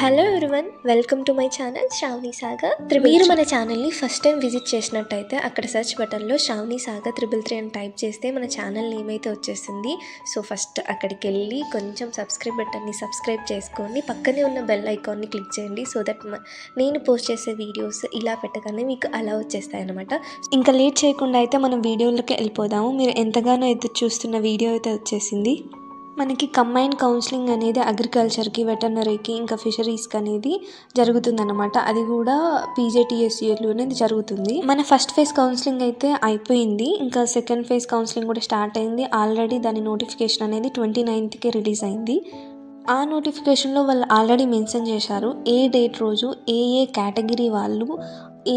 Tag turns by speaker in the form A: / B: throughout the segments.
A: Hello everyone, welcome to my channel Shravani Sagar. మీరు మన ఛానల్ని ఫస్ట్ టైం విజిట్ చేసినట్టయితే అక్కడ సెర్చ్ బటన్లో శ్రావణి సాగర్ 333 అని టైప్ చేస్తే మన ఛానల్ నేమ్ అయితే వచ్చేస్తుంది. సో ఫస్ట్ అక్కడికి వెళ్ళి కొంచెం సబ్స్క్రైబ్ బటన్ని సబ్స్క్రైబ్ చేసుకొని పక్కనే ఉన్న బెల్ ఐకాన్ని క్లిక్ చేయండి. సో దట్ నేను పోస్ట్ చేసే వీడియోస్ ఇలా పెట్టగానే మీకు అలా వచ్చేస్తాయి అన్నమాట. ఇంకా లేట్ చేయకుండా అయితే మనం వీడియోలోకి వెళ్ళిపోదాము. మీరు ఎంతగానో ఎదురు చూస్తున్న వీడియో అయితే వచ్చేసింది. మనకి కంబైన్ కౌన్సిలింగ్ అనేది అగ్రికల్చర్కి, వెటర్నరీకి, ఇంకా ఫిషరీస్కి అనేది జరుగుతుందన్నమాట. అది కూడా పీజేటీఎస్యూలో అనేది జరుగుతుంది. మన ఫస్ట్ ఫేజ్ కౌన్సిలింగ్ అయితే అయిపోయింది. ఇంకా సెకండ్ ఫేజ్ కౌన్సిలింగ్ కూడా స్టార్ట్ అయింది. ఆల్రెడీ దాని నోటిఫికేషన్ అనేది 29కి రిలీజ్ అయింది. ఆ నోటిఫికేషన్లో వాళ్ళు ఆల్రెడీ మెన్షన్ చేశారు ఏ డేట్ రోజు ఏ కేటగిరీ వాళ్ళు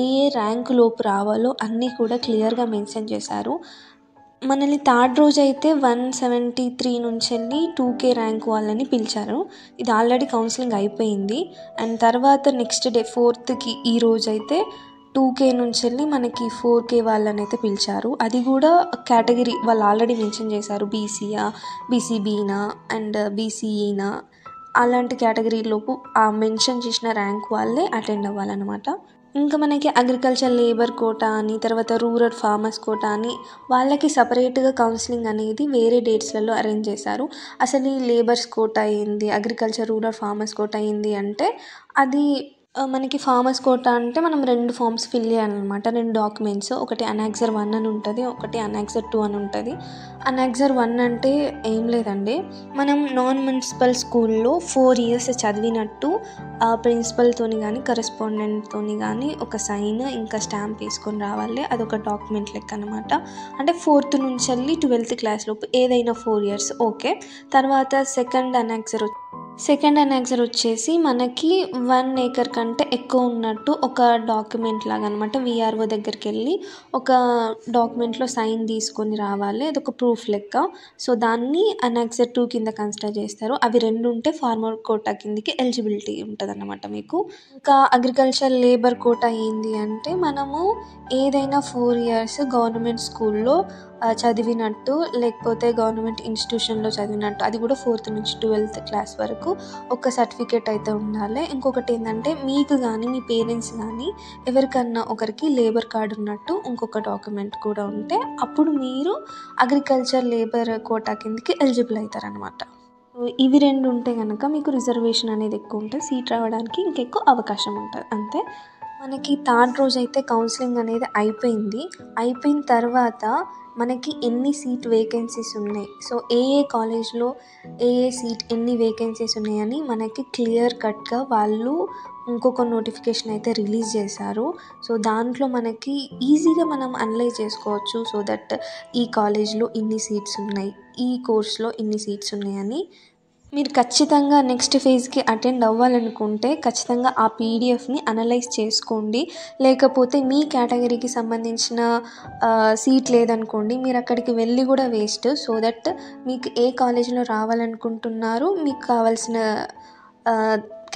A: ఏ ర్యాంకు లోపు రావాలో అన్నీ కూడా క్లియర్గా మెన్షన్ చేశారు. మనల్ని థర్డ్ రోజు అయితే 173 నుంచి వెళ్ళి 2K ర్యాంక్ వాళ్ళని పిలిచారు. ఇది ఆల్రెడీ కౌన్సిలింగ్ అయిపోయింది. అండ్ తర్వాత నెక్స్ట్ డే 4థ్కి ఈ రోజు అయితే 2K నుంచి వెళ్ళి మనకి 4K వాళ్ళని అయితే పిలిచారు. అది కూడా కేటగిరీ వాళ్ళు ఆల్రెడీ మెన్షన్ చేశారు. బీసీయా, బీసీబీనా అండ్ బీసీఈనా అలాంటి కేటగిరీలోపు ఆ మెన్షన్ చేసిన ర్యాంక్ వాళ్ళే అటెండ్ అవ్వాలన్నమాట. ఇంకా మనకి అగ్రికల్చర్ లేబర్ కోటా అని, తర్వాత రూరల్ ఫార్మర్స్ కోటా అని వాళ్ళకి సపరేట్గా కౌన్సిలింగ్ అనేది వేరే డేట్స్లలో అరేంజ్ చేశారు. అసలు ఈ లేబర్స్ కోటా ఏంది, అగ్రికల్చర్ రూరల్ ఫార్మర్స్ కోటా ఏంది అంటే అది మనకి ఫార్మర్స్ కోటా అంటే మనం 2 ఫామ్స్ ఫిల్ చేయాలన్నమాట. 2 డాక్యుమెంట్స్, ఒకటి అనాక్సర్ 1 అని ఉంటుంది, ఒకటి అనాక్సర్ 2 అని ఉంటుంది. అనాక్సర్ 1 అంటే ఏం లేదండి, మనం నాన్ మున్సిపల్ స్కూల్లో 4 years చదివినట్టు ప్రిన్సిపల్తోని కానీ కరెస్పాండెంట్తోని కానీ ఒక సైన్ ఇంకా స్టాంప్ తీసుకొని రావాలి. అదొక డాక్యుమెంట్ లెక్క అనమాట. అంటే 4th నుంచి వెళ్ళి 12th క్లాస్ లోపు ఏదైనా 4 years ఓకే. తర్వాత సెకండ్ అనాక్సర్ వచ్చేసి మనకి 1 acre కంటే ఎక్కువ ఉన్నట్టు ఒక డాక్యుమెంట్ లాగా అనమాట. విఆర్ఓ దగ్గరికి వెళ్ళి ఒక డాక్యుమెంట్లో సైన్ తీసుకొని రావాలి. అదొక ప్రూఫ్ లెక్క. సో దాన్ని అనాక్సర్ 2 కింద కన్సిడర్ చేస్తారు. అవి 2 ఉంటే ఫార్మర్ కోటా కిందకి ఎలిజిబిలిటీ ఉంటుంది అన్నమాట మీకు. ఇంకా అగ్రికల్చర్ లేబర్ కోటా ఏంది అంటే మనము ఏదైనా 4 years గవర్నమెంట్ స్కూల్లో చదివినట్టు, లేకపోతే గవర్నమెంట్ ఇన్స్టిట్యూషన్లో చదివినట్టు, అది కూడా 4th నుంచి 12th క్లాస్ వరకు ఒక సర్టిఫికేట్ అయితే ఉండాలి. ఇంకొకటి ఏంటంటే మీకు కానీ మీ పేరెంట్స్ కానీ ఎవరికన్నా ఒకరికి లేబర్ కార్డు ఉన్నట్టు ఇంకొక డాక్యుమెంట్ కూడా ఉంటే అప్పుడు మీరు అగ్రికల్చర్ లేబర్ కోటా కిందకి ఎలిజిబుల్ అవుతారనమాట. ఇవి 2 ఉంటే కనుక మీకు రిజర్వేషన్ అనేది ఎక్కువ ఉంటుంది, సీట్ రావడానికి ఇంకెక్కువ అవకాశం ఉంటుంది అంతే. మనకి థర్డ్ రోజు అయితే కౌన్సిలింగ్ అనేది అయిపోయిన తర్వాత మనకి ఎన్ని సీట్ వేకెన్సీస్ ఉన్నాయి, సో ఏ కాలేజ్లో ఏ సీట్ ఎన్ని వేకెన్సీస్ ఉన్నాయని మనకి క్లియర్ కట్గా వాళ్ళు ఇంకొక నోటిఫికేషన్ అయితే రిలీజ్ చేశారు. సో దాంట్లో మనకి ఈజీగా మనం అనలైజ్ చేసుకోవచ్చు. సో దట్ ఈ కాలేజ్లో ఇన్ని సీట్స్ ఉన్నాయి, ఈ కోర్స్లో ఇన్ని సీట్స్ ఉన్నాయని. మీరు ఖచ్చితంగా నెక్స్ట్ ఫేజ్కి అటెండ్ అవ్వాలనుకుంటే ఖచ్చితంగా ఆ పీడిఎఫ్ని అనలైజ్ చేసుకోండి. లేకపోతే మీ కేటగిరీకి సంబంధించిన సీట్ లేదనుకోండి, మీరు అక్కడికి వెళ్ళి కూడా వేస్ట్. సో దట్ మీకు ఏ కాలేజీలో రావాలనుకుంటున్నారు, మీకు కావాల్సిన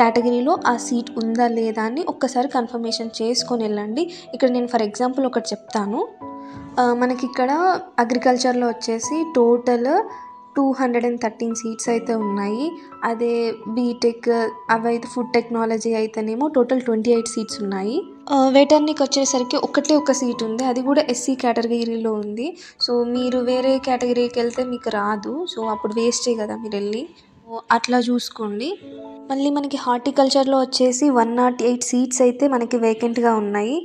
A: కేటగిరీలో ఆ సీట్ ఉందా లేదా అని ఒక్కసారి కన్ఫర్మేషన్ చేసుకొని వెళ్ళండి. ఇక్కడ నేను ఫర్ ఎగ్జాంపుల్ ఒకటి చెప్తాను. మనకి ఇక్కడ అగ్రికల్చర్లో వచ్చేసి టోటల్ 213 సీట్స్ అయితే ఉన్నాయి. అదే బీటెక్ అవైతే ఫుడ్ టెక్నాలజీ అయితేనేమో టోటల్ 28 సీట్స్ ఉన్నాయి. వెటర్నరీకి వచ్చేసరికి ఒక సీట్ ఉంది, అది కూడా ఎస్సీ కేటగిరీలో ఉంది. సో మీరు వేరే కేటగిరీకి వెళ్తే మీకు రాదు, సో అప్పుడు వేస్టే కదా మీరు వెళ్ళి. అట్లా చూసుకోండి. మళ్ళీ మనకి హార్టికల్చర్లో వచ్చేసి 108 సీట్స్ అయితే మనకి వేకెంట్గా ఉన్నాయి.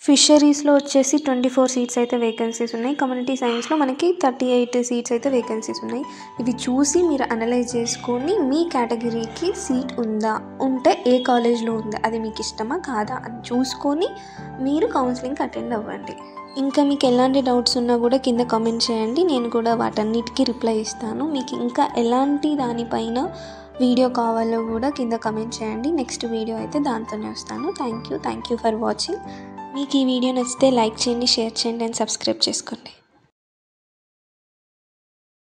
A: ఫిషరీస్లో వచ్చేసి 24 సీట్స్ అయితే వేకెన్సీస్ ఉన్నాయి. కమ్యూనిటీ సైన్స్లో మనకి 38 సీట్స్ అయితే వేకెన్సీస్ ఉన్నాయి. ఇవి చూసి మీరు అనలైజ్ చేసుకొని మీ కేటగిరీకి సీట్ ఉంటే ఏ కాలేజ్లో ఉందా, అది మీకు ఇష్టమా కాదా అని చూసుకొని మీరు కౌన్సిలింగ్కి అటెండ్ అవ్వండి. ఇంకా మీకు ఎలాంటి డౌట్స్ ఉన్నా కూడా కింద కామెంట్ చేయండి, నేను కూడా వాటన్నిటికీ రిప్లై ఇస్తాను. మీకు ఇంకా ఎలాంటి దానిపైన వీడియో కావాలో కూడా కింద కామెంట్ చేయండి. నెక్స్ట్ వీడియో అయితే దాంతోనే వస్తాను. Thank you for watching. మీకు ఈ వీడియో నచ్చితే లైక్ చేయండి, షేర్ చేయండి అండ్ సబ్స్క్రైబ్ చేసుకోండి.